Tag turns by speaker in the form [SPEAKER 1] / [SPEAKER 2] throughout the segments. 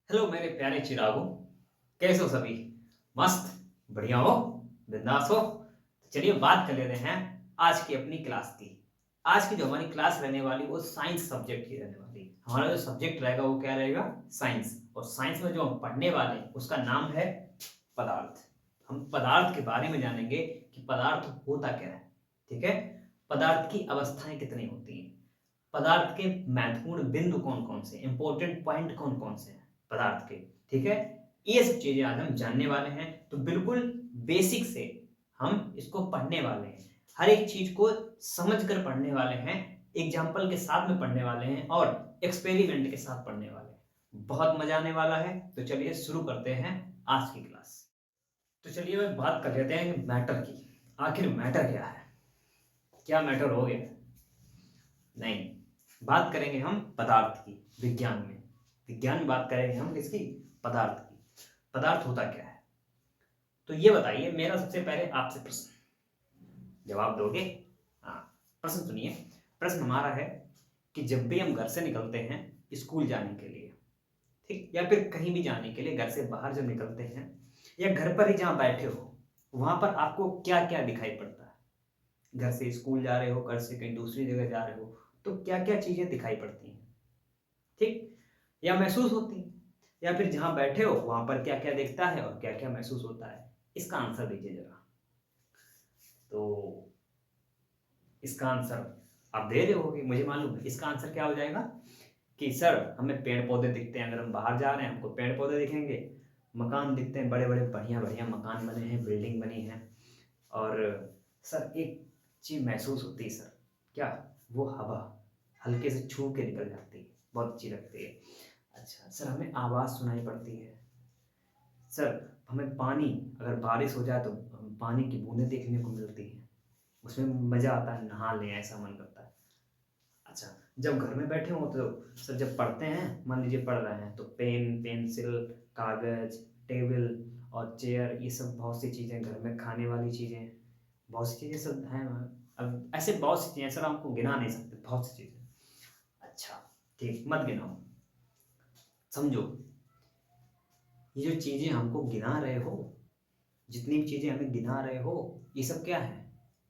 [SPEAKER 1] Hello मेरे प्यारे चिरागों। कैसे हो सभी? मस्त? बढ़िया हो? बिंदास हो? तो चलिए बात कर लेते हैं आज की अपनी क्लास की। आज की जो हमारी क्लास रहने वाली वो साइंस सब्जेक्ट की रहने वाली। हमारा जो सब्जेक्ट रहेगा वो क्या रहेगा? साइंस। और साइंस में जो हम पढ़ने वाले हैं उसका नाम है पदार्थ। हम पदार्थ के बारे में जानेंगे कि पदार्थ होता क्या है। ठीक है? पदार्थ की अवस्थाएं कितनी होती हैं, पदार्थ के महत्वपूर्ण बिंदु कौन कौन से, इंपॉर्टेंट पॉइंट कौन कौन से हैं पदार्थ के। ठीक है? ये सब चीजें आज हम जानने वाले हैं। तो बिल्कुल बेसिक से हम इसको पढ़ने वाले हैं, हर एक चीज को समझ कर पढ़ने वाले हैं, एग्जाम्पल के साथ में पढ़ने वाले हैं और एक्सपेरिमेंट के साथ पढ़ने वाले हैं। बहुत मजा आने वाला है। तो चलिए शुरू करते हैं आज की क्लास। तो चलिए मैं बात कर लेते हैं मैटर की। आखिर मैटर क्या है? क्या मैटर हो गया? नहीं, बात करेंगे हम पदार्थ की। विज्ञान में, विज्ञान में बात करेंगे हम किसकी? पदार्थ की। पदार्थ होता क्या है? तो ये बताइए, मेरा सबसे पहले आपसे प्रश्न, जवाब दोगे? हाँ, प्रश्न सुनिए। प्रश्न हमारा है कि जब भी हम घर से निकलते हैं स्कूल जाने के लिए, ठीक, या फिर कहीं भी जाने के लिए घर से बाहर जब निकलते हैं या घर पर ही जहाँ बैठे हो वहां पर आपको क्या क्या दिखाई पड़ता है? घर से स्कूल जा रहे हो, घर से कहीं दूसरी जगह जा रहे हो, तो क्या क्या चीजें दिखाई पड़ती हैं? ठीक, या महसूस होती है, या फिर जहां बैठे हो वहां पर क्या क्या दिखता है और क्या क्या महसूस होता है? इसका आंसर दीजिए जरा। तो इसका आंसर आप दे रहे होगे, मुझे मालूम है। इसका आंसर क्या हो जाएगा कि सर हमें पेड़ पौधे दिखते हैं, अगर हम बाहर जा रहे हैं हमको पेड़ पौधे दिखेंगे, मकान दिखते हैं, बड़े बड़े बढ़िया बढ़िया मकान बने हैं, बिल्डिंग बनी है। और सर एक चीज महसूस होती है सर, क्या? वो हवा हल्के से छू के निकल जाती है, बहुत अच्छी लगती है। अच्छा सर, हमें आवाज़ सुनाई पड़ती है। सर हमें पानी, अगर बारिश हो जाए तो पानी की बूंदें देखने को मिलती हैं, उसमें मज़ा आता है, नहा लें ऐसा मन करता है। अच्छा, जब घर में बैठे हो तो सर जब पढ़ते हैं, मान लीजिए पढ़ रहे हैं, तो पेन पेंसिल कागज टेबल और चेयर, ये सब बहुत सी चीज़ें, घर में खाने वाली चीज़ें, बहुत सी चीज़ें सब हैं। अब ऐसे बहुत सी चीज़ें सर, हमको गिना नहीं सकते, बहुत सी चीज़ें। अच्छा ठीक, मत गिनाओ, समझो। ये जो चीज़ें हमको गिना रहे हो, जितनी भी चीजें हमें गिना रहे हो, ये सब क्या है?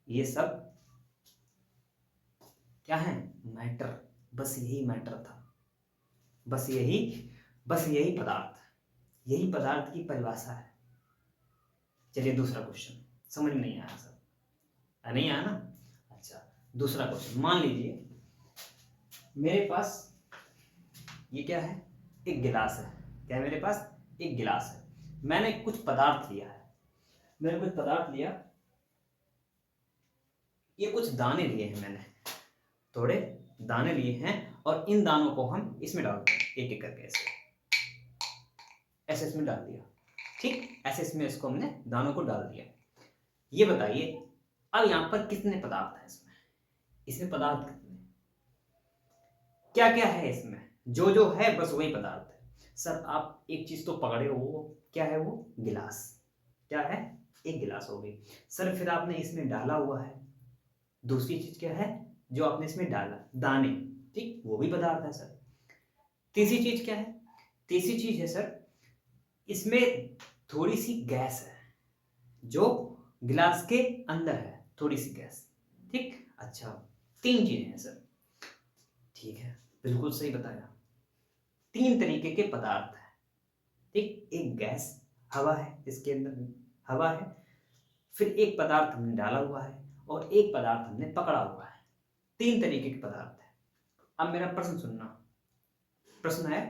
[SPEAKER 1] ये सब क्या है? मैटर। बस यही मैटर था, बस यही, बस यही पदार्थ, यही पदार्थ की परिभाषा है। चलिए दूसरा क्वेश्चन। समझ में नहीं आया सर? नहीं आया ना? अच्छा, दूसरा क्वेश्चन। मान लीजिए मेरे पास ये क्या है? एक गिलास है। क्या है मेरे पास? एक गिलास है। मैंने कुछ पदार्थ लिया है, मैंने कुछ पदार्थ लिया, ये कुछ दाने लिए हैं मैंने, थोड़े दाने लिए हैं, और इन दानों को हम इसमें डाल दें, एक एक करके ऐसे ऐसे इसमें डाल दिया। ठीक, ऐसे इसमें इसको हमने दानों को डाल दिया। ये बताइए अब यहाँ पर कितने पदार्थ हैं इसमें? इसमें पदार्थ कितने, क्या क्या है इसमें? जो जो है बस वही पदार्थ है। सर आप एक चीज तो पकड़े हो, वो क्या है? वो गिलास। क्या है? एक गिलास हो गई। सर फिर आपने इसमें डाला हुआ है, दूसरी चीज क्या है जो आपने इसमें डाला? दाने। ठीक, वो भी पदार्थ है सर। तीसरी चीज क्या है? तीसरी चीज है सर, इसमें थोड़ी सी गैस है, जो गिलास के अंदर है, थोड़ी सी गैस। ठीक, अच्छा, तीन चीजें हैं सर। ठीक है, बिल्कुल सही बताया। तीन तरीके के पदार्थ है। ठीक, एक गैस, हवा है इसके अंदर, हवा है, फिर एक पदार्थ हमने डाला हुआ है और एक पदार्थ हमने पकड़ा हुआ है। तीन तरीके के पदार्थ है। अब मेरा प्रश्न सुनना। प्रश्न है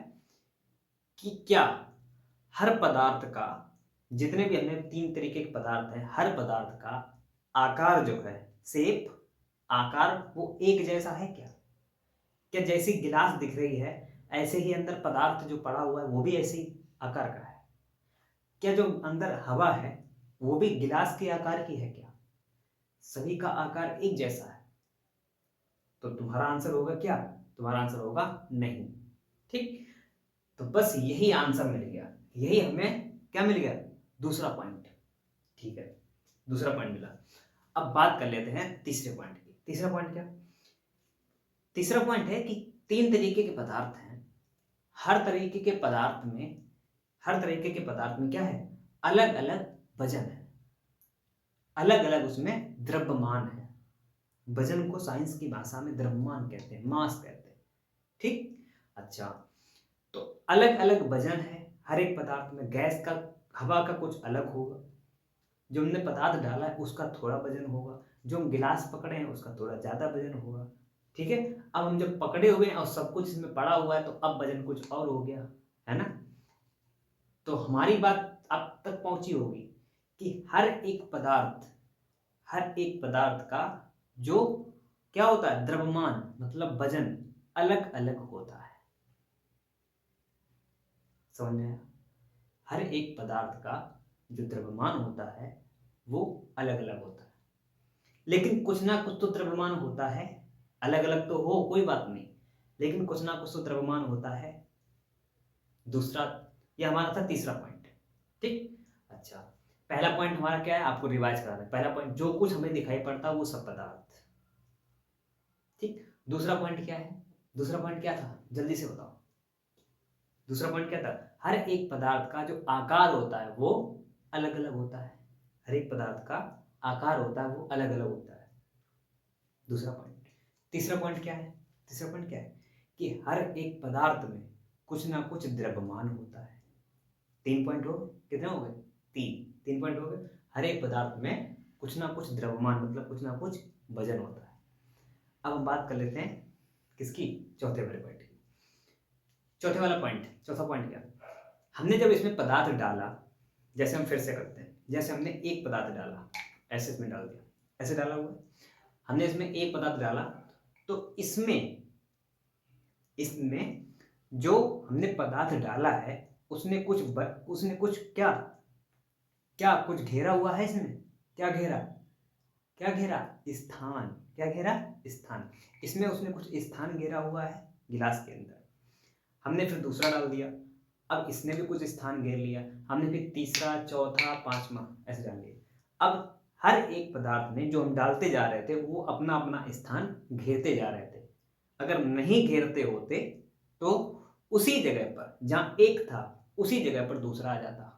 [SPEAKER 1] कि क्या हर पदार्थ का, जितने भी हमने तीन तरीके के पदार्थ हैं, हर पदार्थ का आकार जो है, शेप, आकार, वो एक जैसा है क्या? क्या जैसी गिलास दिख रही है ऐसे ही अंदर पदार्थ जो पड़ा हुआ है वो भी ऐसे ही आकार का है? क्या जो अंदर हवा है वो भी गिलास के आकार की है क्या? सभी का आकार एक जैसा है? तो तुम्हारा आंसर होगा क्या? तुम्हारा आंसर होगा नहीं। ठीक, तो बस यही आंसर मिल गया, यही हमें क्या मिल गया? दूसरा पॉइंट। ठीक है, दूसरा पॉइंट मिला। अब बात कर लेते हैं तीसरे पॉइंट की। तीसरा पॉइंट क्या? तीसरा पॉइंट है कि तीन तरीके के पदार्थ हैं, हर तरीके के पदार्थ में, हर तरीके के पदार्थ में क्या है, अलग अलग वजन है, अलग अलग उसमें द्रव्यमान है। वजन को साइंस की भाषा में द्रव्यमान कहते हैं, मास कहते हैं। ठीक, अच्छा, तो अलग अलग वजन है हर एक पदार्थ में। गैस का, हवा का कुछ अलग होगा, जो हमने पदार्थ डाला है उसका थोड़ा वजन होगा, जो हम गिलास पकड़े हैं उसका थोड़ा ज्यादा वजन होगा। ठीक है, अब हम जब पकड़े हुए हैं और सब कुछ इसमें पड़ा हुआ है तो अब वजन कुछ और हो गया, है ना। तो हमारी बात अब तक पहुंची होगी कि हर एक पदार्थ, हर एक पदार्थ का जो क्या होता है, द्रव्यमान मतलब वजन अलग अलग होता है। समझ में आया? हर एक पदार्थ का जो द्रव्यमान होता है वो अलग अलग होता है, लेकिन कुछ ना कुछ तो द्रव्यमान होता है। अलग अलग तो हो कोई बात नहीं, लेकिन कुछ ना कुछ तो द्रव्यमान होता है। दूसरा, ये हमारा था तीसरा पॉइंट। ठीक, अच्छा, पहला पॉइंट हमारा क्या है, आपको रिवाइज करा दें। पहला पॉइंट, जो कुछ हमें दिखाई पड़ता है वो सब पदार्थ। ठीक, दूसरा पॉइंट क्या है, दूसरा पॉइंट क्या था, जल्दी से बताओ। दूसरा पॉइंट क्या था, हर एक पदार्थ का जो आकार होता है वो अलग अलग होता है। हर एक पदार्थ का आकार होता है वो अलग अलग होता है, दूसरा पॉइंट। तीसरा पॉइंट क्या है, तीसरा पॉइंट क्या है कि हर एक पदार्थ में कुछ ना कुछ द्रव्यमान होता है। 3 पॉइंट हो गए, कितने हो गए, 3 पॉइंट हो गए। हर एक पदार्थ में कुछ ना कुछ द्रव्यमान मतलब कुछ ना कुछ वजन होता है। अब हम बात कर लेते हैं किसकी, चौथे वाले पॉइंट की। चौथे वाला पॉइंट, चौथा पॉइंट क्या, हमने जब इसमें पदार्थ डाला, जैसे हम फिर से करते हैं, जैसे हमने एक पदार्थ डाला, ऐसे इसमें डाल दिया, ऐसे डाला हुआ है, हमने इसमें एक पदार्थ डाला, तो इसमें इसमें जो हमने पदार्थ डाला है उसने कुछ क्या क्या कुछ घेरा हुआ है इसमें, क्या घेरा, क्या घेरा, स्थान, क्या घेरा, स्थान। इसमें उसने कुछ स्थान घेरा हुआ है गिलास के अंदर। हमने फिर दूसरा डाल दिया, अब इसने भी कुछ स्थान घेर लिया, हमने फिर तीसरा, चौथा, पांचवा ऐसे डाल लिया। अब हर एक पदार्थ में जो हम डालते जा रहे थे वो अपना अपना स्थान घेरते जा रहे थे। अगर नहीं घेरते होते तो उसी जगह पर जहां एक था उसी जगह पर दूसरा आ जाता।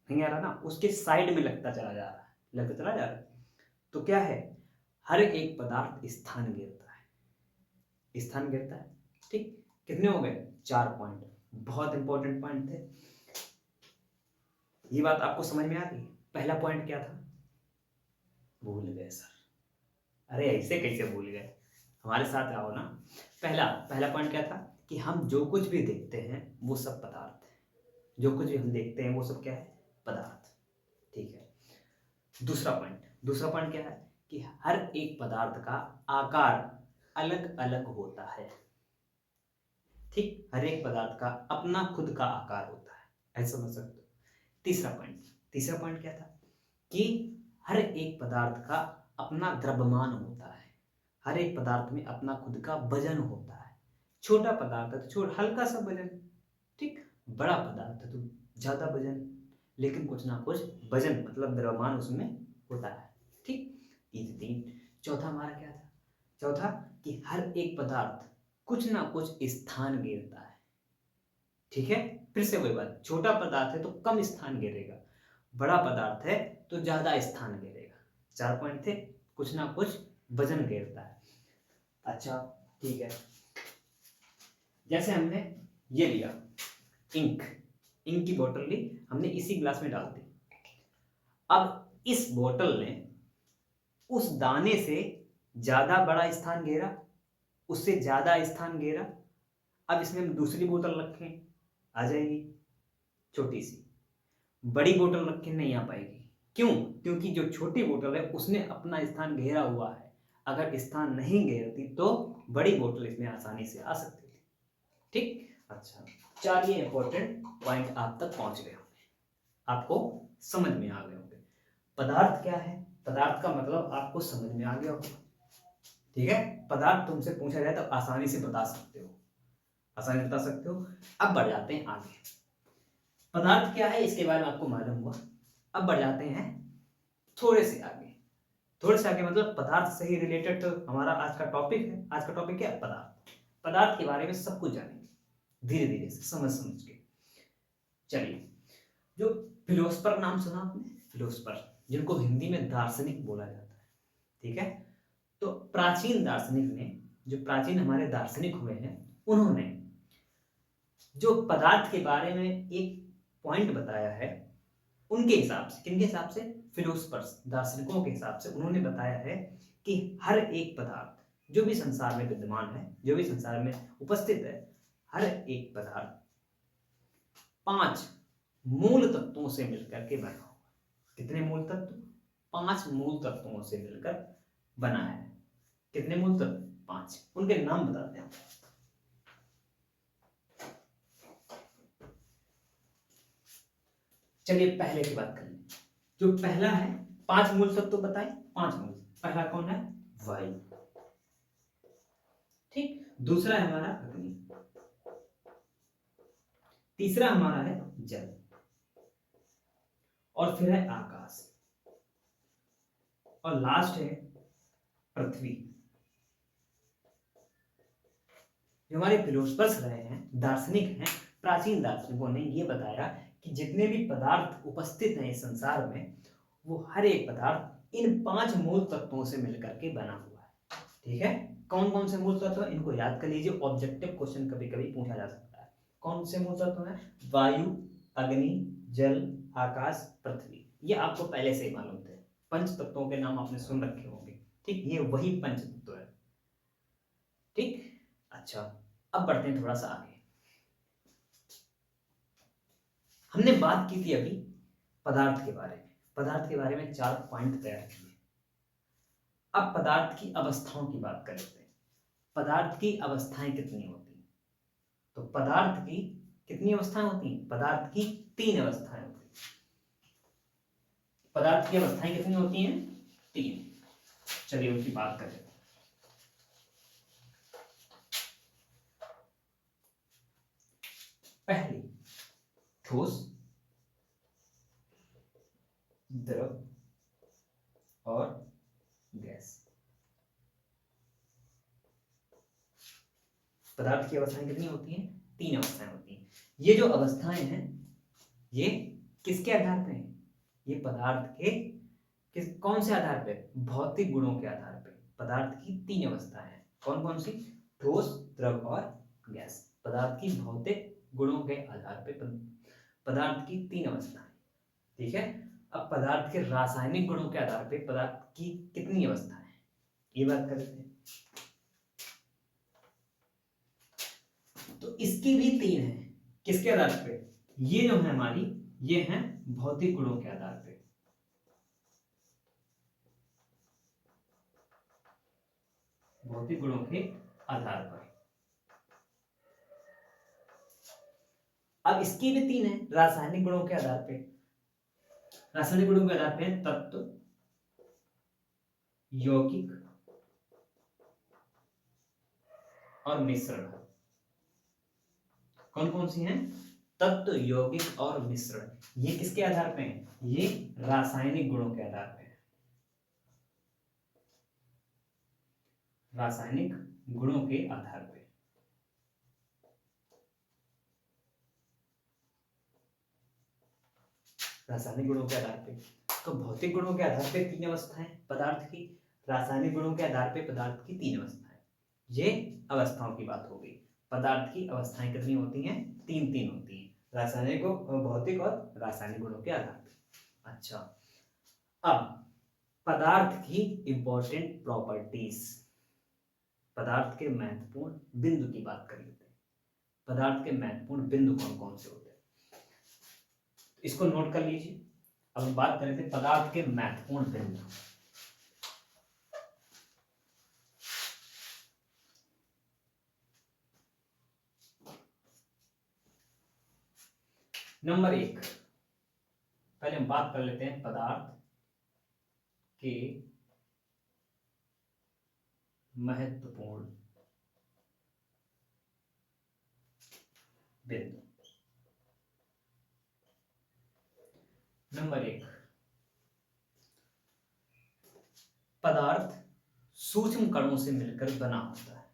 [SPEAKER 1] नहीं आ रहा ना, उसके साइड में लगता चला जा रहा है, लगता चला जा रहा है। तो क्या है, हर एक पदार्थ स्थान घेरता है, स्थान घेरता है। ठीक, कितने हो गए, 4 पॉइंट, बहुत इंपॉर्टेंट पॉइंट थे। ये बात आपको समझ में आ गई। पहला पॉइंट क्या था, भूल गए सर, अरे ऐसे कैसे भूल गए, हमारे साथ आओ ना। पहला पहला पॉइंट क्या था कि हम जो कुछ भी देखते हैं वो सब पदार्थ है, जो कुछ भी हम देखते हैं वो सब क्या है, पदार्थ। ठीक है, दूसरा पॉइंट क्या है कि हर एक पदार्थ का आकार अलग अलग होता है। ठीक, हर एक पदार्थ का अपना खुद का आकार होता है, ऐसा समझ सकते हो। तीसरा पॉइंट क्या था कि हर एक पदार्थ का अपना द्रव्यमान होता है, हर एक पदार्थ में अपना खुद का वजन होता है। छोटा पदार्थ है तो हल्का सा वजन, ठीक, बड़ा पदार्थ है तो ज्यादा वजन, लेकिन कुछ ना कुछ वजन मतलब द्रव्यमान उसमें होता है। ठीक, ये तो 3। चौथा हमारा क्या था, चौथा कि हर एक पदार्थ कुछ ना कुछ स्थान घेरता है। ठीक है, फिर से वही बात, छोटा पदार्थ है तो कम स्थान घेरेगा, बड़ा पदार्थ है तो ज्यादा स्थान घेरेगा। 4 पॉइंट थे, कुछ ना कुछ वजन घेरता है। अच्छा, ठीक है, जैसे हमने ये लिया इंक, इंक की बोतल ली, हमने इसी ग्लास में डाल दी। अब इस बोतल ने उस दाने से ज्यादा बड़ा स्थान घेरा, उससे ज्यादा स्थान घेरा। अब इसमें हम दूसरी बोतल रखें, आ जाएगी छोटी सी, बड़ी बोतल रखें नहीं आ पाएगी। क्यों, क्योंकि जो छोटी बोतल है उसने अपना स्थान घेरा हुआ है, अगर स्थान नहीं घेरती तो बड़ी बोतल इसमें आसानी से आ सकती थी। ठीक, अच्छा, 4 ये इंपॉर्टेंट पॉइंट आप तक पहुंच गए होंगे, आपको समझ में आ गए होंगे। पदार्थ क्या है, पदार्थ का मतलब आपको समझ में आ गया होगा। ठीक है, पदार्थ तुमसे पूछा जाए तो आसानी से बता सकते हो, आसानी से बता सकते हो। अब बढ़ जाते हैं आगे, पदार्थ क्या है इसके बारे में आपको मालूम हुआ। अब बढ़ जाते हैं थोड़े से आगे, थोड़े से आगे मतलब पदार्थ से ही रिलेटेड हमारा आज का टॉपिक है। आज का टॉपिक क्या है, पदार्थ। पदार्थ के बारे में सब कुछ जानेंगे। धीरे धीरे से समझ समझ के। चलिए, जो फिलोसफर नाम सुना आपने, फिलोसफर, जिनको हिंदी में दार्शनिक बोला जाता है, ठीक है। तो प्राचीन दार्शनिक ने, जो प्राचीन हमारे दार्शनिक हुए हैं, उन्होंने जो पदार्थ के बारे में एक पॉइंट बताया है, उनके हिसाब से, किनके हिसाब से, फिलोसफर्स, दार्शनिकों के हिसाब से उन्होंने बताया है कि हर एक पदार्थ जो भी संसार में विद्यमान है, जो भी संसार में उपस्थित है, हर एक पदार्थ 5 मूल तत्वों से मिलकर के बना हुआ। कितने मूल तत्व? 5 मूल तत्वों से मिलकर बना है। कितने मूल तत्व? 5। उनके नाम बताते हैं। चलिए पहले की बात कर लें। जो पहला है, 5 मूल तत्व बताए, 5 मूल। पहला कौन है? वायु, ठीक। दूसरा है हमारा अग्नि, तीसरा हमारा है जल, और फिर है आकाश, और लास्ट है पृथ्वी। जो हमारे फिलोसफर्स रहे हैं, दार्शनिक हैं, प्राचीन दार्शनिकों ने ये बताया कि जितने भी पदार्थ उपस्थित हैं इस संसार में, वो हर एक पदार्थ इन 5 मूल तत्वों से मिलकर के बना हुआ है, ठीक है। कौन कौन से मूल तत्व? इनको याद कर लीजिए, ऑब्जेक्टिव क्वेश्चन कभी कभी पूछा जा सकता है। कौन से मूल तत्व हैं? वायु, अग्नि, जल, आकाश, पृथ्वी। ये आपको पहले से ही मालूम थे, पंच तत्वों के नाम आपने सुन रखे होंगे, ठीक। ये वही पंच तत्व है, ठीक। अच्छा, अब बढ़ते हैं थोड़ा सा आगे। हमने बात की थी अभी पदार्थ के बारे में, पदार्थ के बारे में 4 पॉइंट तैयार किए। अब पदार्थ की अवस्थाओं की बात कर लेते हैं। पदार्थ की अवस्थाएं कितनी होती हैं? तो पदार्थ की कितनी अवस्थाएं होती हैं? पदार्थ की 3 अवस्थाएं होती हैं। पदार्थ की अवस्थाएं कितनी होती हैं? 3। चलिए उनकी बात करें। पहली, ठोस, द्रव और गैस। पदार्थ की अवस्थाएं कितनी होती हैं? 3 अवस्थाएं होती हैं। ये जो अवस्थाएं हैं, ये किसके आधार पे हैं? ये पदार्थ के कौन से आधार पे? भौतिक गुणों के आधार पे। पदार्थ की 3 अवस्थाएं हैं। कौन कौन सी? ठोस, द्रव और गैस। पदार्थ की भौतिक गुणों के आधार पे पदार्थ की 3 अवस्थाएं, ठीक है। अब पदार्थ के रासायनिक गुणों के आधार पे पदार्थ की कितनी अवस्थाएं हैं, ये बात करते हैं। तो इसकी भी 3 है। किसके आधार पे? ये जो है हमारी, ये हैं भौतिक गुणों के आधार पे। भौतिक गुणों के आधार पर। अब इसकी भी 3 है रासायनिक गुणों के आधार पे। रासायनिक गुणों के आधार पे तत्व, यौगिक और मिश्रण। कौन कौन सी हैं? तत्व, यौगिक और मिश्रण। ये किसके आधार पे हैं? ये रासायनिक गुणों के आधार पे हैं। रासायनिक गुणों के आधार पे। रासायनिक गुणों के आधार पे। तो भौतिक गुणों के आधार पे 3 अवस्थाएं पदार्थ की, रासायनिक गुणों के आधार पे पदार्थ की 3 अवस्थाएं। ये अवस्थाओं की बात हो गई। पदार्थ की अवस्थाएं कितनी होती हैं? 3 होती हैं, रासायनिक, भौतिक और रासायनिक गुणों के आधार पे। अच्छा, अब पदार्थ की इंपॉर्टेंट प्रॉपर्टीज, पदार्थ के महत्वपूर्ण बिंदु की बात कर लेते हैं। पदार्थ के महत्वपूर्ण बिंदु कौन कौन से होते हैं, इसको नोट कर लीजिए। अब हम बात करें थे पदार्थ के महत्वपूर्ण बिंदु। नंबर 1, पहले हम बात कर लेते हैं पदार्थ के महत्वपूर्ण बिंदु। नंबर 1, पदार्थ सूक्ष्म कणों से मिलकर बना होता है।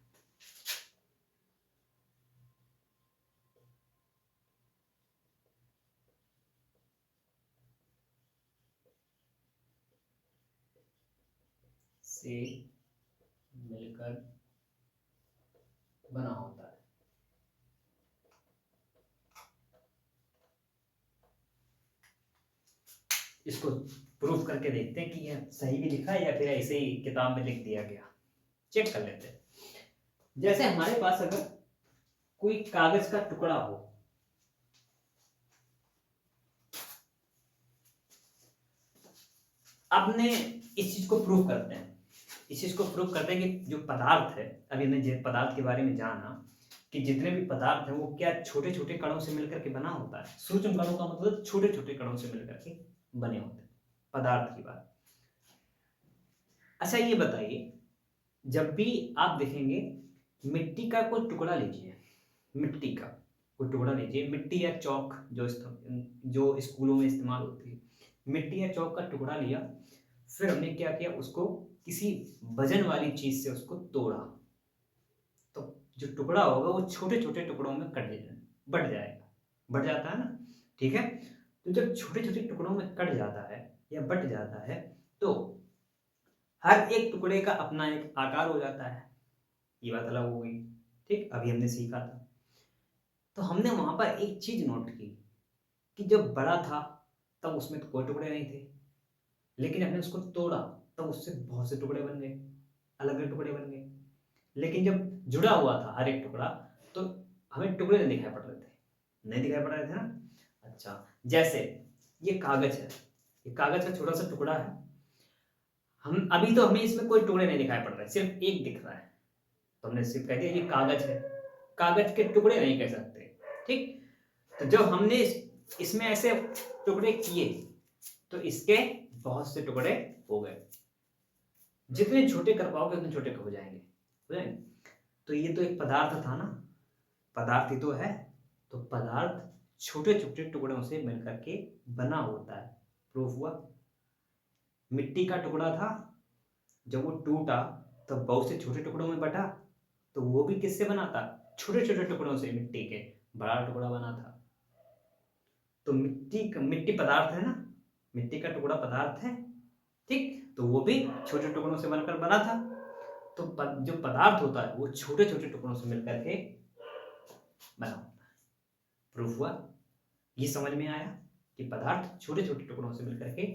[SPEAKER 1] से मिलकर बना होता है। इसको प्रूफ करके देखते हैं कि यह सही भी लिखा है या फिर ऐसे ही किताब में लिख दिया गया। चेक कर लेते हैं। जैसे हमारे पास अगर कोई कागज का टुकड़ा हो, आपने इस चीज को प्रूफ करते हैं, इस चीज को प्रूफ करते हैं कि जो पदार्थ है, अभी हमने पदार्थ के बारे में जाना कि जितने भी पदार्थ हैं वो क्या छोटे छोटे कणों से मिलकर के बना होता है। सूक्ष्म कणों का मतलब छोटे छोटे कणों से मिलकर के बने होते हैं, पदार्थ की बात। अच्छा ये बताइए, जब भी आप देखेंगे मिट्टी का कोई टुकड़ा लीजिए, मिट्टी का कोई टुकड़ा लीजिए, मिट्टी या चौक जो स्कूलों में इस्तेमाल होती है, मिट्टी या चौक का टुकड़ा लिया, फिर हमने क्या किया, उसको किसी वजन वाली चीज से उसको तोड़ा, तो जो टुकड़ा होगा वो छोटे छोटे टुकड़ों में बट जाएगा, बट जाता है ना, ठीक है। तो जब छोटे छोटे टुकड़ों में कट जाता है या बट जाता है तो हर एक टुकड़े का अपना एक आकार हो जाता है। ये बात अलग हो गई, ठीक, अभी हमने सीखा था। तो हमने वहां पर एक चीज नोट की कि जब बड़ा था तब उसमें तो कोई टुकड़े नहीं थे, लेकिन हमने उसको तोड़ा तब उससे बहुत से टुकड़े बन गए, अलग अलग टुकड़े बन गए। लेकिन जब जुड़ा हुआ था हर एक टुकड़ा तो हमें टुकड़े नहीं दिखाई पड़ रहे थे, नहीं दिखाई पड़ रहे थे ना। अच्छा, जैसे ये कागज है, ये कागज का छोटा सा टुकड़ा है, हम अभी तो हमें इसमें कोई टुकड़े नहीं दिखाई पड़ रहे, सिर्फ एक दिख रहा है, तो हमने सिर्फ कह दिया ये कागज है, कागज के टुकड़े नहीं कह सकते, ठीक। तो जब हमने इसमें ऐसे टुकड़े किए तो इसके बहुत से टुकड़े हो गए, जितने छोटे कर पाओगे उतने छोटे हो जाएंगे, हो जाएंगे। तो ये तो एक पदार्थ था ना, पदार्थ ही तो है, तो पदार्थ छोटे छोटे टुकड़ों से मिलकर के बना होता है, प्रूफ हुआ। मिट्टी का टुकड़ा था, जब वो टूटा तो बहुत से छोटे टुकड़ों में बटा, तो वो भी किससे बना था, छोटे छोटे टुकड़ों से, मिट्टी के बड़ा टुकड़ा बना था। तो मिट्टी पदार्थ है ना, मिट्टी का टुकड़ा पदार्थ है, ठीक, तो वो भी छोटे टुकड़ों से बनकर बना था। तो जो पदार्थ होता है वो छोटे छोटे टुकड़ों से मिलकर के बना होता है, प्रूफ हुआ। ये समझ में आया कि पदार्थ छोटे छोटे टुकड़ों से मिलकर के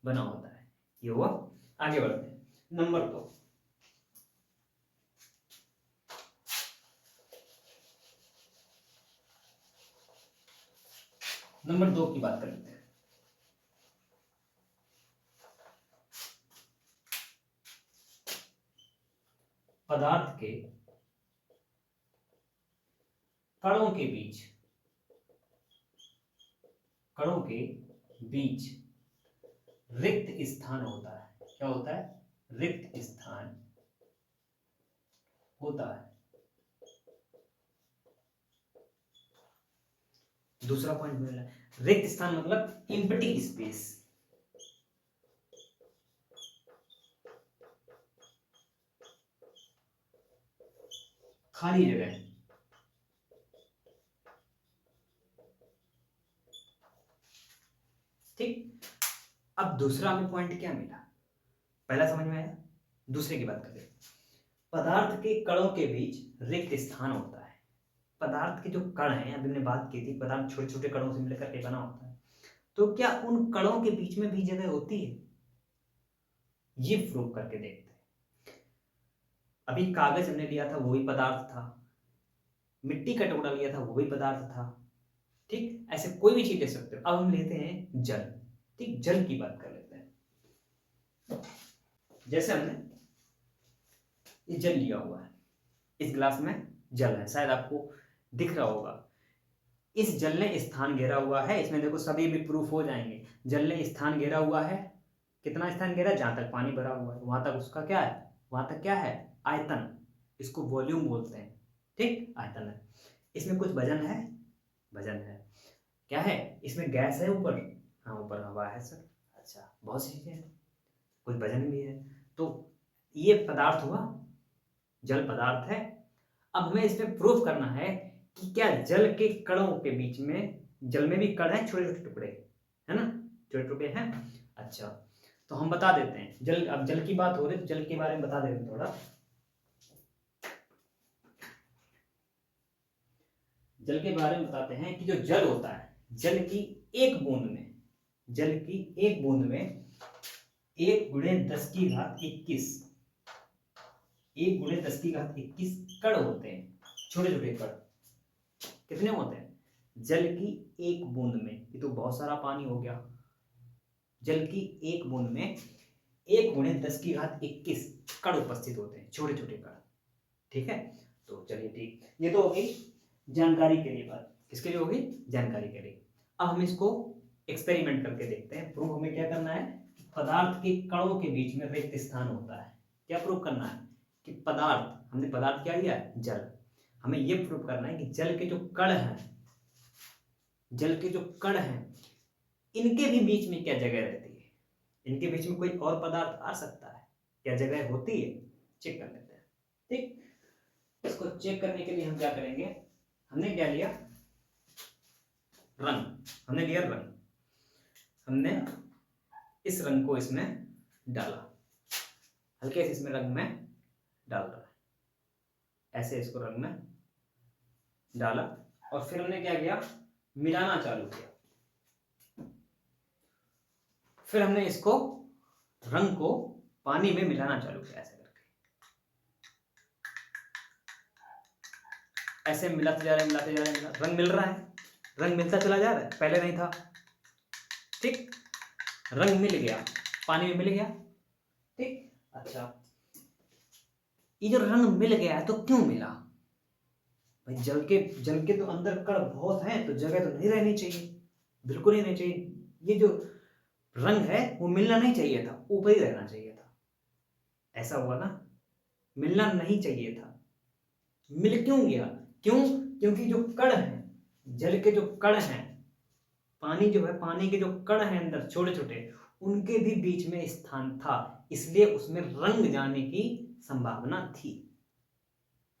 [SPEAKER 1] बना होता है, ये हुआ। आगे बढ़ते हैं, नंबर 2। नंबर 2 की बात करते हैं। पदार्थ के कणों के बीच, कणों के बीच रिक्त स्थान होता है। क्या होता है, रिक्त स्थान होता है। दूसरा पॉइंट मिल रहा है, रिक्त स्थान मतलब एम्प्टी स्पेस, खाली जगह। ठीक, अब दूसरा हमें पॉइंट क्या मिला, पहला समझ में आया, दूसरे की बात करें। पदार्थ के कणों के बीच रिक्त स्थान होता है। पदार्थ के जो कण हैं, अभी हमने बात की थी, पदार्थ छोटे छोटे कणों से मिलकर के बना होता है, तो क्या उन कणों के बीच में भी जगह होती है, ये प्रूव करके देखते हैं। अभी कागज हमने लिया था, वो भी पदार्थ था, मिट्टी का टुकड़ा लिया था, वो भी पदार्थ था, ठीक, ऐसे कोई भी चीज ले सकते हो। अब हम लेते हैं जल, ठीक, जल की बात कर लेते हैं। जैसे हमने ये जल लिया हुआ है, इस गिलास में जल है, शायद आपको दिख रहा होगा। इस जल ने स्थान घेरा हुआ है, इसमें देखो सभी भी प्रूफ हो जाएंगे। जल ने स्थान घेरा हुआ है, कितना स्थान घेरा, जहां तक पानी भरा हुआ है वहां तक उसका क्या है, वहां तक क्या है, आयतन, इसको वॉल्यूम बोलते हैं, ठीक, आयतन है। इसमें कुछ वजन है, वजन है, क्या है, इसमें गैस है ऊपर, हाँ ऊपर हवा है सर, अच्छा, बहुत सी चीजें हैं, कुछ वजन भी है, तो ये पदार्थ हुआ, जल पदार्थ है। अब हमें इसमें प्रूफ करना है कि क्या जल के कणों के बीच में, जल में भी कण है, छोटे छोटे टुकड़े है ना, छोटे टुकड़े हैं। अच्छा, तो हम बता देते हैं जल, अब जल की बात हो रही है तो जल के बारे में बता देते हैं थोड़ा। जल के बारे में बताते हैं कि जो जल होता है, जल की एक बूंद में, जल की एक बूंद में 1 × 10⁻21, 1 × 10⁻21 कण होते हैं, छोटे छोटे कण। कितने होते हैं? जल की एक बूंद में, ये तो बहुत सारा पानी हो गया, जल की एक बूंद में 1 × 10⁻21 कण उपस्थित होते हैं, छोटे छोटे कण। ठीक है, तो चलिए ठीक, ये तो होगी जानकारी के लिए बात। किसके लिए होगी? जानकारी के लिए। अब हम इसको एक्सपेरिमेंट करके देखते हैं। प्रूफ हमें क्या करना है? पदार्थ के कणों के बीच में रिक्त स्थान होता है। क्या प्रूफ करना है? कि पदार्थ, हमने पदार्थ क्या लिया है? जल। हमें यह प्रूफ करना है कि जल के जो कण हैं, जल के जो कण हैं, इनके भी बीच में क्या जगह रहती है? इनके बीच में कोई और पदार्थ आ सकता है? क्या जगह होती है? चेक कर लेते हैं। ठीक, इसको चेक करने के लिए हम क्या करेंगे? हमने क्या लिया? रंग। हमने लिया रंग, हमने इस रंग को इसमें डाला, हल्के से इसमें रंग में डाल रहा है, ऐसे इसको रंग में डाला और फिर हमने क्या किया? मिलाना चालू किया। फिर हमने इसको, रंग को पानी में मिलाना चालू किया, ऐसे करके, ऐसे मिलाते जा रहे हैं, मिलाते जा रहे हैं, रंग मिल रहा है, रंग मिलता चला जा रहा है, पहले नहीं था। ठीक, रंग मिल गया, पानी में मिल गया। ठीक, अच्छा, ये जो रंग मिल गया तो क्यों मिला भाई? जल के तो अंदर कण बहुत हैं, तो जगह तो नहीं रहनी चाहिए, बिल्कुल नहीं रहनी चाहिए। ये जो रंग है वो मिलना नहीं चाहिए था, ऊपर ही रहना चाहिए था। ऐसा हुआ ना, मिलना नहीं चाहिए था। मिल क्यों गया? क्यों? क्योंकि जो कण है, जल के जो कण हैं, पानी जो है, पानी के जो कण हैं अंदर छोटे छोटे, उनके भी बीच में स्थान था, इसलिए उसमें रंग जाने की संभावना थी।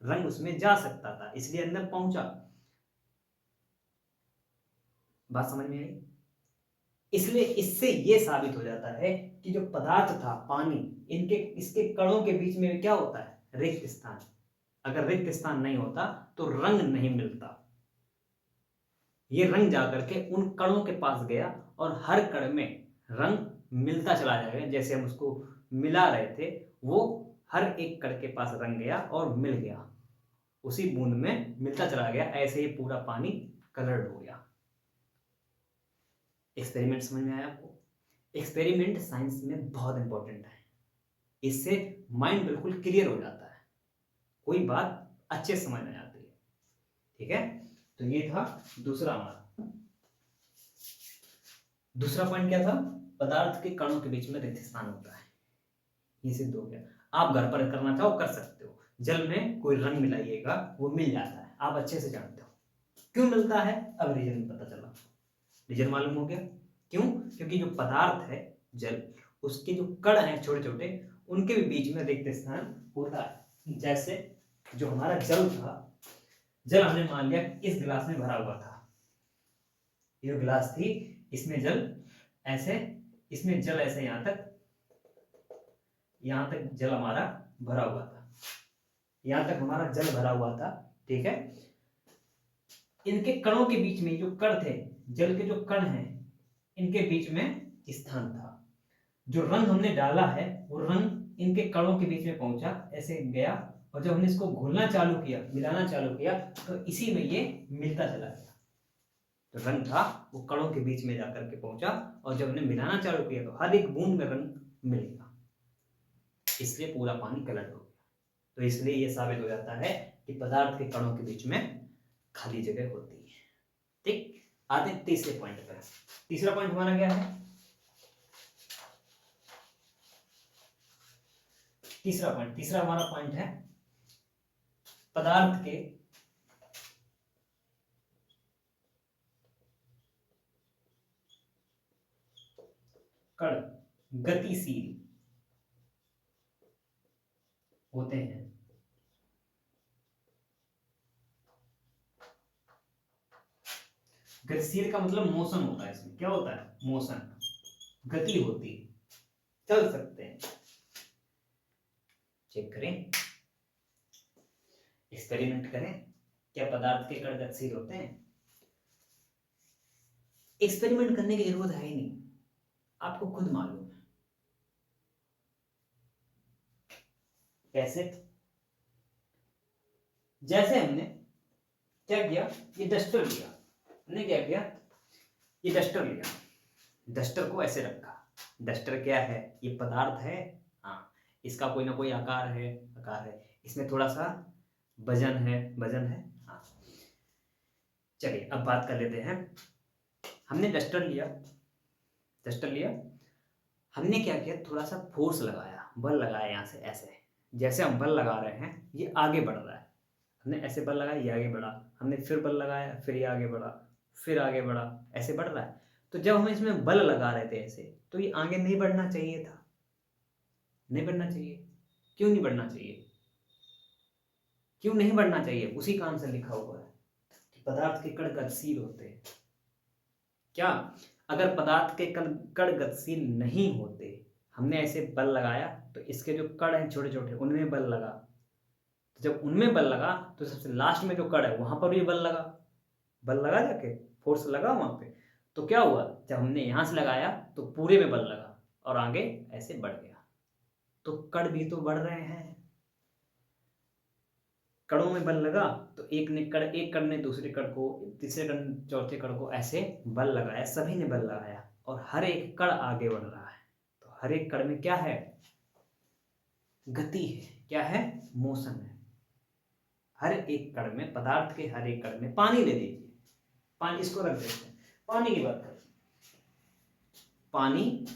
[SPEAKER 1] रंग उसमें जा सकता था, इसलिए अंदर पहुंचा। बात समझ में आई? इसलिए इससे यह साबित हो जाता है कि जो पदार्थ था पानी, इनके, इसके कणों के बीच में क्या होता है? रिक्त स्थान। अगर रिक्त स्थान नहीं होता तो रंग नहीं मिलता। ये रंग जाकर के उन कणों के पास गया और हर कण में रंग मिलता चला जाएगा। जैसे हम उसको मिला रहे थे, वो हर एक कण के पास रंग गया और मिल गया, उसी बूंद में मिलता चला गया। ऐसे ही पूरा पानी कलर्ड हो गया। एक्सपेरिमेंट समझ में आया आपको? एक्सपेरिमेंट साइंस में बहुत इंपॉर्टेंट है, इससे माइंड बिल्कुल क्लियर हो जाता है, कोई बात अच्छे समझ में आती है। ठीक है, तो ये था दूसरा हमारा। दूसरा पॉइंट क्या था? पदार्थ के कणों के बीच में रिक्त स्थान होता है, ये सिद्ध हो गया। आप घर पर करना चाहो कर सकते हो। जल में कोई रंग मिलाइएगा, वो मिल जाता है, आप अच्छे से जानते हो। क्यों मिलता है? अब रीजन पता चला, रीजन मालूम हो गया। क्यों? क्योंकि जो पदार्थ है जल, उसके जो कण हैं छोटे छोटे, उनके भी बीच में रिक्त स्थान होता है। जैसे जो हमारा जल था, जल हमने मान लिया इस गिलास में भरा हुआ था, ये गिलास थी, इसमें जल ऐसे, इसमें जल ऐसे यहां तक जल हमारा भरा हुआ था, यहां तक हमारा जल भरा हुआ था। ठीक है, इनके कणों के बीच में जो कण थे, जल के जो कण हैं, इनके बीच में स्थान था। जो रंग हमने डाला है वो रंग इनके कणों के बीच में पहुंचा, ऐसे गया, और जब हमने इसको घोलना चालू किया, मिलाना चालू किया, तो इसी में ये मिलता चला गया। तो रंग था वो कणों के बीच में जाकर के पहुंचा, और जब हमने मिलाना चालू किया तो हर एक बूंद में रंग मिल गया, इसलिए पूरा पानी कलर्ड हो गया। तो इसलिए यह साबित हो जाता है कि पदार्थ के कणों के बीच में खाली जगह होती है। ठीक, आते हैं तीसरे पॉइंट पर। तीसरा पॉइंट हमारा क्या है? तीसरा हमारा पॉइंट है पदार्थ के कण गतिशील होते हैं। गतिशील का मतलब मोशन होता है, इसमें क्या होता है? मोशन, गति होती है। चल सकते हैं। चेक करें, एक्सपेरिमेंट करें, क्या पदार्थ के कण गतिशील होते हैं? एक्सपेरिमेंट करने की जरूरत है ही नहीं, आपको खुद मालूम है। कैसे? जैसे हमने क्या किया, ये डस्टर लिया, हमने क्या किया, ये डस्टर लिया, डस्टर को ऐसे रखा। डस्टर क्या है? ये पदार्थ है, हाँ, इसका कोई ना कोई आकार है, इसमें थोड़ा सा वजन है, हाँ। चलिए अब बात कर लेते हैं। हमने डस्टर लिया, हमने क्या किया, थोड़ा सा फोर्स लगाया, बल लगाया यहाँ से ऐसे। जैसे हम बल लगा रहे हैं ये आगे बढ़ रहा है, हमने ऐसे बल लगाया, ये आगे बढ़ा, हमने फिर बल लगाया, फिर ये आगे बढ़ा, फिर आगे बढ़ा, ऐसे बढ़ रहा है। तो जब हम इसमें बल लगा रहे थे ऐसे, तो ये आगे नहीं बढ़ना चाहिए था, नहीं बढ़ना चाहिए। क्यों नहीं बढ़ना चाहिए? क्यों नहीं बढ़ना चाहिए? उसी का आंसर लिखा हुआ है कि पदार्थ के कण गतिशील होते हैं। क्या? अगर पदार्थ के कण गतिशील नहीं होते, हमने ऐसे बल लगाया तो इसके जो कण हैं छोटे छोटे, उनमें बल लगा, तो जब उनमें बल लगा तो सबसे लास्ट में जो कण है वहां पर भी बल लगा जाके, फोर्स लगा वहां पे। तो क्या हुआ, जब हमने यहां से लगाया तो पूरे में बल लगा और आगे ऐसे बढ़ गया। तो कण भी तो बढ़ रहे हैं, कणों में बल लगा तो एक कण ने दूसरे कण को, तीसरे कण चौथे कण को ऐसे बल लगाया, सभी ने बल लगाया और हर एक कण आगे बढ़ रहा है। तो हर एक कण में क्या है? गति है। क्या है? मोशन है। हर एक कण में, पदार्थ के हर एक कण में, पानी ले लीजिए, पानी, इसको रख देते हैं, पानी की बात करें, पानी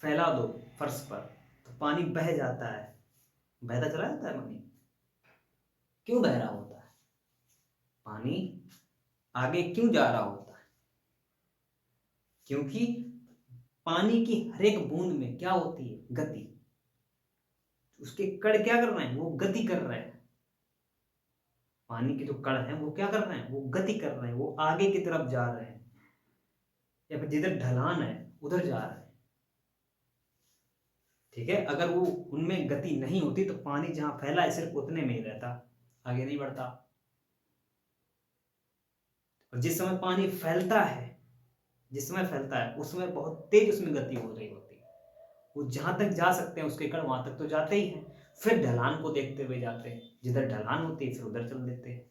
[SPEAKER 1] फैला दो फर्श पर तो पानी बह जाता है, बहता चला जाता है पानी। क्यों बह रहा होता है? पानी आगे क्यों जा रहा होता है? क्योंकि पानी की हर एक बूंद में क्या होती है? गति। उसके कण क्या कर रहे हैं? वो गति कर रहे हैं। पानी के जो कण हैं वो क्या कर रहे हैं? वो गति कर रहे हैं, वो आगे की तरफ जा रहे हैं, या फिर जिधर ढलान है उधर जा रहे हैं। ठीक है, अगर वो उनमें गति नहीं होती तो पानी जहां फैला है सिर्फ उतने में ही रहता, आगे नहीं बढ़ता। और जिस समय पानी फैलता है, उस समय बहुत तेज उसमें गति हो रही होती है। वो जहां तक जा सकते हैं उसके कण वहां तक तो जाते ही हैं, फिर ढलान को देखते हुए जाते हैं, जिधर ढलान होती है फिर उधर चल देते हैं।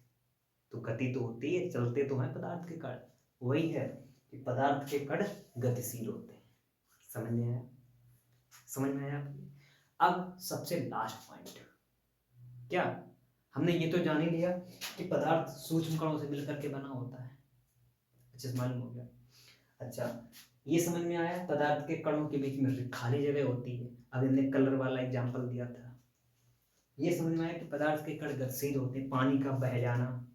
[SPEAKER 1] तो गति तो होती है, चलते तो हैं पदार्थ के कण। वही है कि पदार्थ के कण गतिशील होते हैं। समझ में आया? अब सबसे लास्ट पॉइंट क्या, हमने ये तो जान ही लिया कि पदार्थ सूक्ष्म कणों से मिलकर के बना होता है, अच्छे से मालूम हो गया। अच्छा, ये समझ में आया पदार्थ के कणों के बीच में खाली जगह होती है, अब हमने कलर वाला एग्जांपल दिया था। ये समझ में आया कि पदार्थ के कण गतिशील होते हैं, पानी का बह जाना,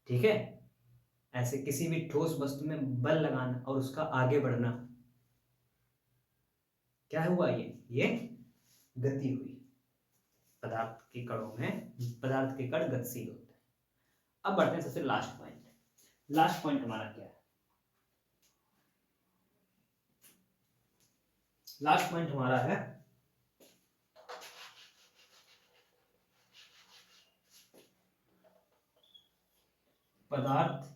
[SPEAKER 1] ठीक है, ऐसे किसी भी ठोस वस्तु में बल लगाना और उसका आगे बढ़ना, क्या हुआ? ये गति हुई। पदार्थ के कणों में, पदार्थ के कण गतिशील होते हैं। अब बढ़ते हैं सबसे लास्ट पॉइंट हमारा क्या है? लास्ट पॉइंट हमारा है पदार्थ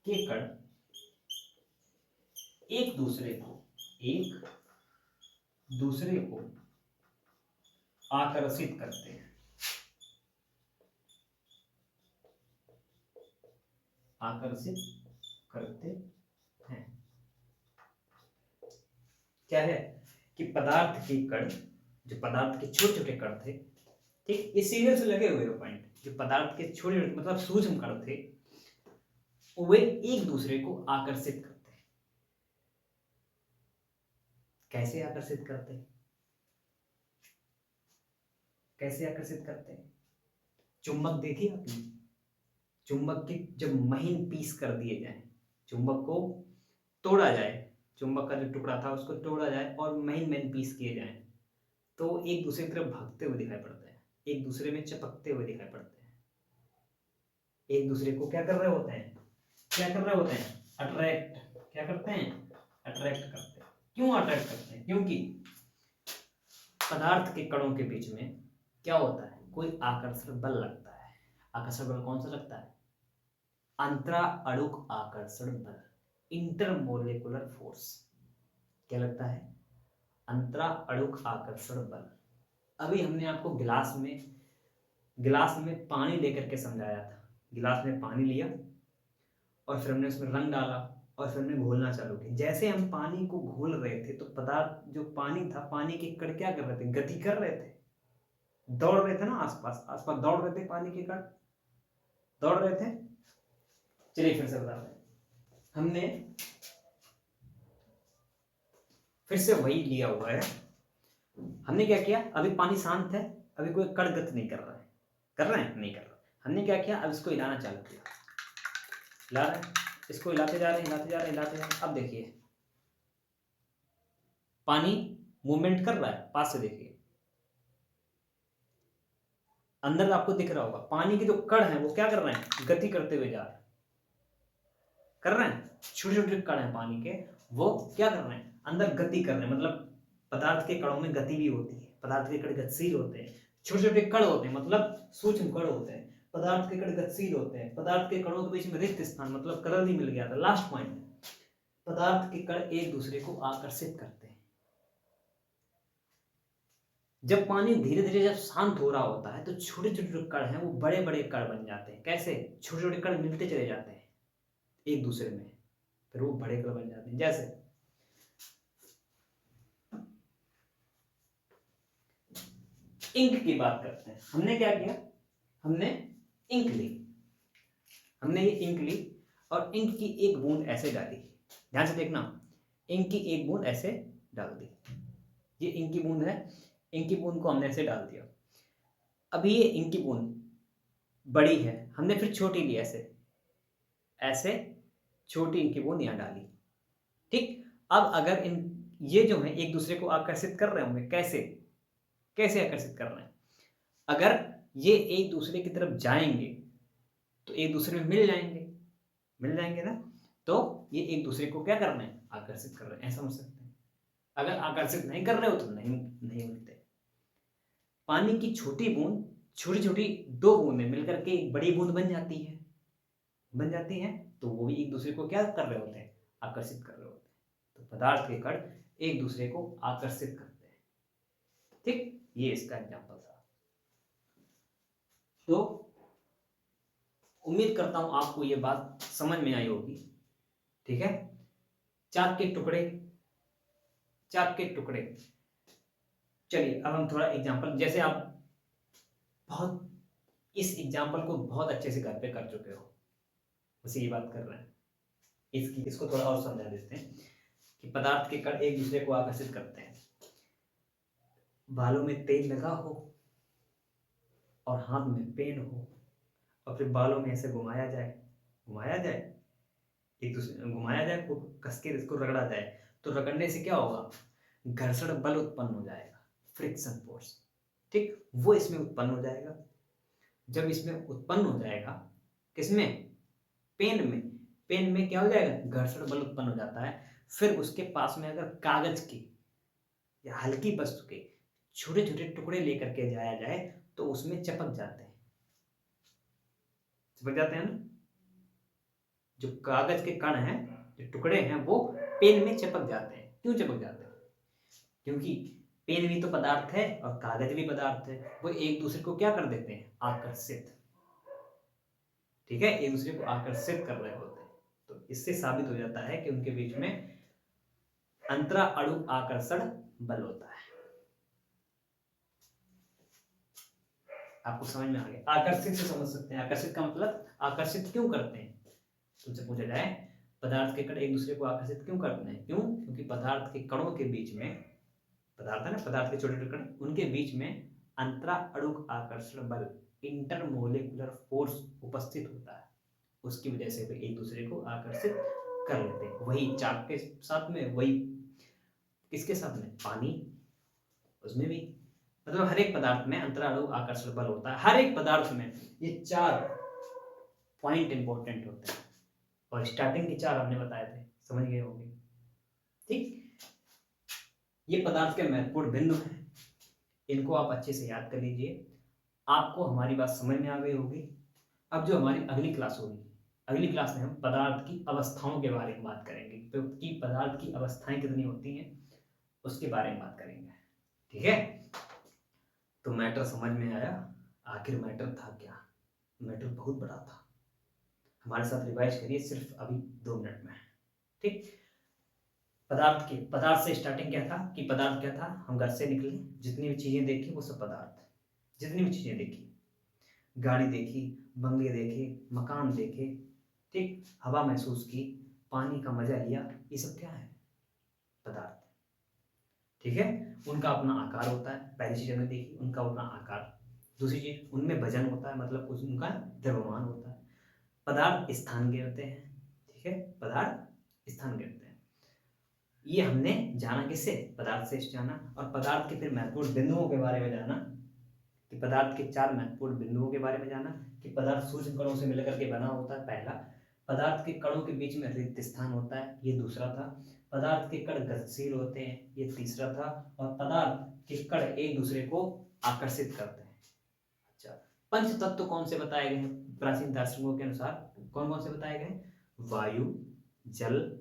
[SPEAKER 1] के कण एक दूसरे को आकर्षित करते हैं, क्या है कि पदार्थ के कण, जो पदार्थ के छोटे छोटे कण थे, ठीक, इस सीरियल से लगे हुए पॉइंट, जो पदार्थ के छोटे मतलब सूक्ष्म कण थे, वे एक दूसरे को आकर्षित करते हैं। कैसे आकर्षित करते हैं? चुंबक देखिए आपने, चुंबक के जब महीन पीस कर दिए जाए, चुंबक को तोड़ा जाए, चुंबक का जो टुकड़ा था उसको तोड़ा जाए और महीन महीन पीस किए जाए, तो एक दूसरे की तरफ भागते हुए दिखाई पड़ते हैं, एक दूसरे में चिपकते हुए दिखाई पड़ते हैं, एक दूसरे को क्या कर रहे होते हैं? अट्रैक्ट। क्या करते हैं? अट्रैक्ट करते हैं। क्यों अट्रैक्ट करते हैं? क्योंकि पदार्थ के कणों के बीच में क्या होता है, कोई आकर्षण बल लगता है। आकर्षण बल कौन सा लगता है? अंतरा अणुक आकर्षण बल, इंटरमोलिकुलर फोर्स। क्या लगता है? अंतरा अणुक आकर्षण बल। अभी हमने आपको गिलास में पानी लेकर के समझाया था। गिलास में पानी लिया और फिर हमने उसमें रंग डाला और फिर हमने घोलना चालू किया। जैसे हम पानी को घोल रहे थे तो पदार्थ जो पानी था, पानी के कण क्या कर रहे थे? गति कर रहे थे, दौड़ रहे थे ना, आसपास आसपास दौड़ रहे थे, पानी के कण दौड़ रहे थे। चलिए फिर से बताते हैं। हमने फिर से वही लिया हुआ है। हमने क्या किया, अभी पानी शांत है, अभी कोई कण गति नहीं कर रहा है। कर रहे हैं? नहीं कर रहा। हमने क्या किया, अब इसको हिलाना चालू किया, हिला रहे हैं, इसको हिलाते जा रहे हैं, हिलाते जा रहे हैं, हिलाते जा रहे हैं। अब देखिए पानी मूवमेंट कर रहा है, पास से देखिए, अंदर आपको दिख रहा होगा पानी के जो कण हैं वो क्या कर रहे हैं? गति करते हुए जा रहे हैं। कर रहे हैं, छोटे छोटे कण हैं पानी के, वो क्या कर रहे हैं? अंदर गति कर रहे हैं। मतलब पदार्थ के कणों में गति भी होती है, पदार्थ के कण गतिशील होते हैं। छोटे छोटे कण होते हैं, मतलब सूक्ष्म कण होते हैं। पदार्थ के कण गतिशील होते हैं। पदार्थ के कणों के बीच में रिक्त स्थान, मतलब कलर नहीं मिल गया था। लास्ट पॉइंट, पदार्थ के कण एक दूसरे को आकर्षित करते हैं। जब पानी धीरे धीरे जब शांत हो रहा होता है तो छोटे छोटे जो कण हैं वो बड़े बड़े कण बन जाते हैं। कैसे? छोटे छोटे कण मिलते चले जाते हैं एक दूसरे में, फिर वो बड़े कण बन जाते हैं। जैसे इंक की बात करते हैं। हमने क्या किया, हमने इंक ली, हमने ये इंक ली और इंक की एक बूंद ऐसे डाली। ध्यान से देखना, इंक की एक बूंद ऐसे डाल दी। ये इंक की बूंद है, इंक की बूंद को हमने ऐसे डाल दिया। अभी ये इंक की बूंद बड़ी है, हमने फिर छोटी ली, ऐसे ऐसे छोटी इंक की बूंद यहां डाली। ठीक, अब अगर ये जो है एक दूसरे को आकर्षित कर रहे होंगे, कैसे कैसे आकर्षित कर रहे हैं? अगर ये एक दूसरे की तरफ जाएंगे तो एक दूसरे में मिल जाएंगे ना, तो ये एक दूसरे को क्या कर रहे हैं? आकर्षित कर रहे हैं, ऐसा समझ सकते हैं। अगर आकर्षित नहीं कर रहे हो तो नहीं मिलते। पानी की छोटी बूंद, छोटी छोटी दो बूंदें मिलकर के एक बड़ी बूंद बन जाती है, तो वो भी एक दूसरे को क्या कर रहे होते हैं? आकर्षित कर रहे होते हैं। तो पदार्थ के कण एक दूसरे को आकर्षित करते हैं। ठीक, ये इसका एग्जाम्पल था। तो उम्मीद करता हूं आपको ये बात समझ में आई होगी। ठीक है, चाक के टुकड़े। चलिए अब हम थोड़ा एग्जांपल, जैसे आप बहुत इस एग्जांपल को बहुत अच्छे से घर पे कर चुके हो, उसी की बात कर रहे हैं। इसको थोड़ा और समझा देते हैं कि पदार्थ के कण एक दूसरे को आकर्षित करते हैं। बालों में तेल लगा हो और हाथ में पेन हो और फिर बालों में ऐसे घुमाया जाए, एक दूसरे घुमाया जाए, खूब कस के इसको रगड़ा जाए, तो रगड़ने से क्या होगा? घर्षण बल उत्पन्न हो जाएगा, फ्रिक्शन फोर्स। ठीक, वो इसमें उत्पन्न हो जाएगा। जब इसमें उत्पन्न हो जाएगा, किसमें? पेन में क्या हो जाएगा? घर्षण बल उत्पन्न हो जाता है। फिर उसके पास में अगर कागज की या हल्की वस्तु के छोटे छोटे टुकड़े लेकर के जाया जाए तो उसमें चिपक जाते हैं ना। जो कागज के कण हैं, जो टुकड़े हैं, वो पेन में चिपक जाते हैं। क्यों चिपक जाते हैं? क्योंकि पेन भी तो पदार्थ है और कागज भी पदार्थ है, वो एक दूसरे को क्या कर देते हैं? आकर्षित। ठीक है, एक दूसरे को आकर्षित कर रहे होते हैं। तो इससे साबित हो जाता है कि उनके बीच में अंतरा अणु आकर्षण बल होता है। आपको समझ में आ गया? आकर्षित से समझ सकते हैं। आकर्षित का मतलब आकर्षित क्यों करते हैं? तुमसे पूछा जाए पदार्थ के कण एक दूसरे को आकर्षित क्यों करते हैं? क्यों? क्योंकि पदार्थ के कणों के बीच में, पदार्थ है ना, पदार्थ के छोटे छोटे कण, उनके बीच में अंतरा अणुक आकर्षण बल, इंटरमोलिकुलर फोर्स उपस्थित होता है। उसकी वजह से वे एक दूसरे को आकर्षित कर लेते हैं। वही चाक के साथ में, वही किसके साथ में? पानी, उसमें भी। मतलब हर एक पदार्थ में अंतरा अणुक आकर्षण बल होता है। हर एक पदार्थ में ये 4 पॉइंट इंपॉर्टेंट होते हैं और स्टार्टिंग के 4 हमने बताए थे, समझ गए होंगे। ठीक, ये पदार्थ के महत्वपूर्ण बिंदु हैं, इनको आप अच्छे से याद कर लीजिए। आपको हमारी बात समझ में आ गई होगी। अब जो हमारी अगली क्लास होगी, अगली क्लास में हम पदार्थ की अवस्थाओं के बारे में बात करेंगे, तो कि पदार्थ की अवस्थाएं कितनी होती हैं उसके बारे में बात करेंगे। ठीक है, तो मैटर समझ में आया। आखिर मैटर था क्या? मैटर बहुत बड़ा था। हमारे साथ रिवाइज करिए सिर्फ अभी 2 मिनट में। ठीक, पदार्थ से स्टार्टिंग क्या था कि पदार्थ क्या था, हम घर से निकले, जितनी भी चीजें देखी वो सब पदार्थ, जितनी भी चीजें देखी, गाड़ी देखी, बंगले देखे, मकान देखे, ठीक, हवा महसूस की, पानी का मजा लिया, ये सब क्या है? पदार्थ। ठीक है, उनका अपना आकार होता है, पहली चीज हमने देखी, उनका अपना आकार। दूसरी चीज, उनमें वजन होता है, मतलब उनका द्रव्यमान होता है। पदार्थ स्थान के होते हैं। ठीक है, पदार्थ स्थान के होते हैं। ये हमने जाना किससे? पदार्थ से जाना। और पदार्थ के फिर महत्वपूर्ण बिंदुओं के बारे में जाना, कि पदार्थ के 4 महत्वपूर्ण बिंदुओं के बारे में जाना, कि पदार्थ सूक्ष्म कणों से मिलकर के बना होता है, पहला। पदार्थ के कणों के बीच में रिक्त स्थान होता है, ये दूसरा था। पदार्थ के कण गतिशील होते हैं, ये तीसरा था। और पदार्थ के कण एक दूसरे को आकर्षित करते हैं। अच्छा, पंच तत्व कौन से बताए गए हैं प्राचीन दार्शनिकों के अनुसार? कौन कौन से बताए गए? वायु, जल,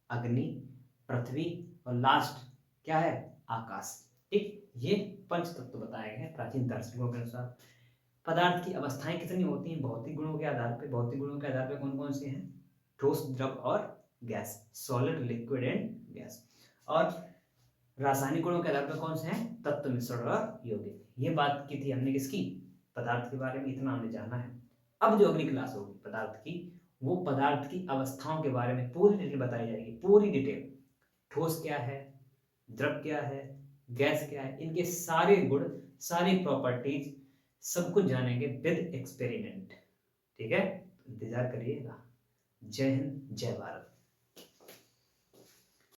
[SPEAKER 1] अग्नि, पृथ्वी और लास्ट क्या है? आकाश। ठीक, ये पंच तत्व बताए गए हैं प्राचीन दार्शनिकों के अनुसार। पदार्थ की अवस्थाएं कितनी होती हैं भौतिक गुणों के आधार पे? भौतिक गुणों के आधार पे कौन कौन से हैं? ठोस, द्रव और gas, solid, liquid and gas. और रासायनिक गुणों के आधार पे कौन से हैं? तत्व, मिश्रण और यौगिक। ये बात की थी हमने किसकी? पदार्थ के बारे में, इतना हमने जाना है। अब जो अगली क्लास होगी पदार्थ की, वो पदार्थ की अवस्थाओं के बारे में पूरी डिटेल बताई जाएगी, पूरी डिटेल। ठोस क्या है, द्रव क्या है, गैस क्या है, इनके सारे गुण, सारी प्रॉपर्टीज, सब कुछ जानेंगे विद एक्सपेरिमेंट। ठीक है, इंतजार करिएगा। जय हिंद, जय भारत।